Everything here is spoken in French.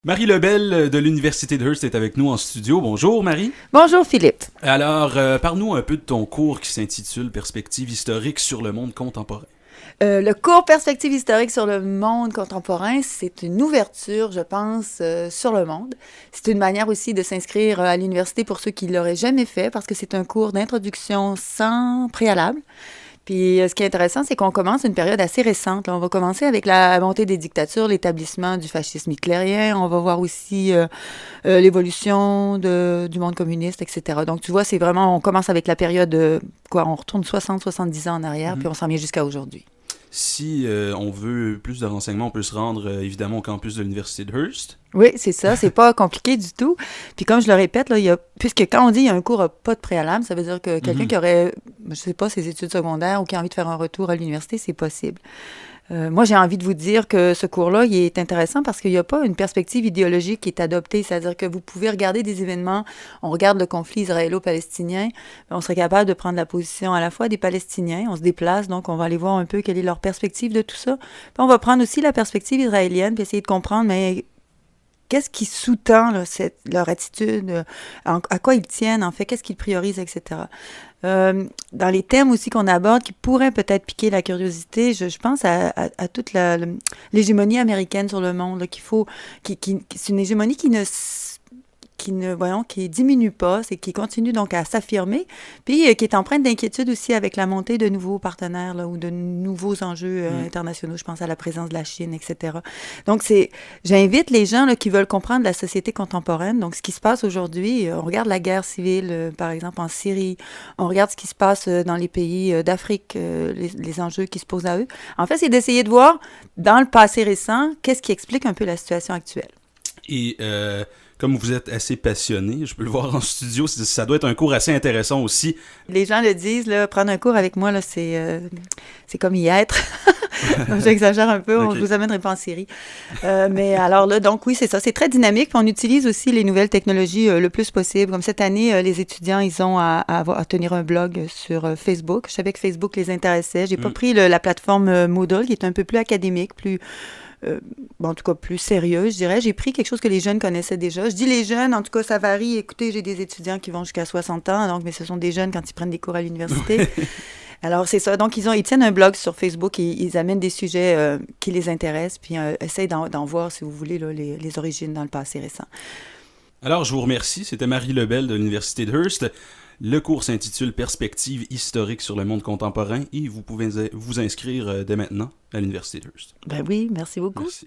Marie Lebel de l'Université de Hearst est avec nous en studio. Bonjour Marie. Bonjour Philippe. Alors, parle-nous un peu de ton cours qui s'intitule Perspective historique sur le monde contemporain. Le cours Perspective historique sur le monde contemporain, c'est une ouverture, je pense, sur le monde. C'est une manière aussi de s'inscrire à l'université pour ceux qui ne l'auraient jamais fait, parce que c'est un cours d'introduction sans préalable. Puis ce qui est intéressant, c'est qu'on commence une période assez récente. Là, on va commencer avec la montée des dictatures, l'établissement du fascisme hitlérien. On va voir aussi l'évolution du monde communiste, etc. Donc tu vois, c'est vraiment, on commence avec la période, on retourne 60-70 ans en arrière, puis on s'en vient jusqu'à aujourd'hui. Si on veut plus de renseignements, on peut se rendre évidemment au campus de l'Université de Hearst. Oui, c'est ça. C'est pas compliqué du tout. Puis comme je le répète, là, puisque quand on dit qu'il y a un cours pas de préalable, ça veut dire que quelqu'un qui aurait, je sais pas, ses études secondaires ou qui a envie de faire un retour à l'université, c'est possible. Moi, j'ai envie de vous dire que ce cours-là, il est intéressant parce qu'il n'y a pas une perspective idéologique qui est adoptée. C'est-à-dire que vous pouvez regarder des événements, on regarde le conflit israélo-palestinien, on serait capable de prendre la position à la fois des Palestiniens, on se déplace, donc on va aller voir un peu quelle est leur perspective de tout ça. Puis on va prendre aussi la perspective israélienne, puis essayer de comprendre, mais qu'est-ce qui sous-tend là, leur attitude, à quoi ils tiennent, en fait, qu'est-ce qu'ils priorisent, etc. Dans les thèmes aussi qu'on aborde, qui pourraient peut-être piquer la curiosité, je pense à toute l'hégémonie américaine sur le monde, là, c'est une hégémonie qui diminue pas, c'est qui continue donc à s'affirmer, puis qui est empreinte d'inquiétude aussi avec la montée de nouveaux partenaires là, ou de nouveaux enjeux internationaux. Je pense à la présence de la Chine, etc. Donc j'invite les gens là, qui veulent comprendre la société contemporaine. Donc ce qui se passe aujourd'hui, on regarde la guerre civile, par exemple en Syrie, on regarde ce qui se passe dans les pays d'Afrique, les enjeux qui se posent à eux. En fait, c'est d'essayer de voir dans le passé récent, qu'est-ce qui explique un peu la situation actuelle. Et comme vous êtes assez passionné, je peux le voir en studio, ça doit être un cours assez intéressant aussi. Les gens le disent, là, prendre un cours avec moi, là, c'est comme y être. J'exagère un peu, on ne vous amènerait pas en Syrie. Mais alors là, donc oui, c'est ça, c'est très dynamique. Puis on utilise aussi les nouvelles technologies le plus possible. Comme cette année, les étudiants, ils ont à tenir un blog sur Facebook. Je savais que Facebook les intéressait. J'ai pas pris la plateforme Moodle, qui est un peu plus académique, en tout cas plus sérieux, je dirais. J'ai pris quelque chose que les jeunes connaissaient déjà. Je dis les jeunes, en tout cas, ça varie. Écoutez, j'ai des étudiants qui vont jusqu'à 60 ans, donc, mais ce sont des jeunes quand ils prennent des cours à l'université. Alors, c'est ça. Donc, ils tiennent un blog sur Facebook et ils amènent des sujets qui les intéressent, puis essayent d'en voir, si vous voulez, là, les origines dans le passé récent. Alors, je vous remercie. C'était Marie Lebel de l'Université de Hearst. Le cours s'intitule Perspective historique sur le monde contemporain et vous pouvez vous inscrire dès maintenant à l'Université de Hearst. Ben oui, merci beaucoup. Merci.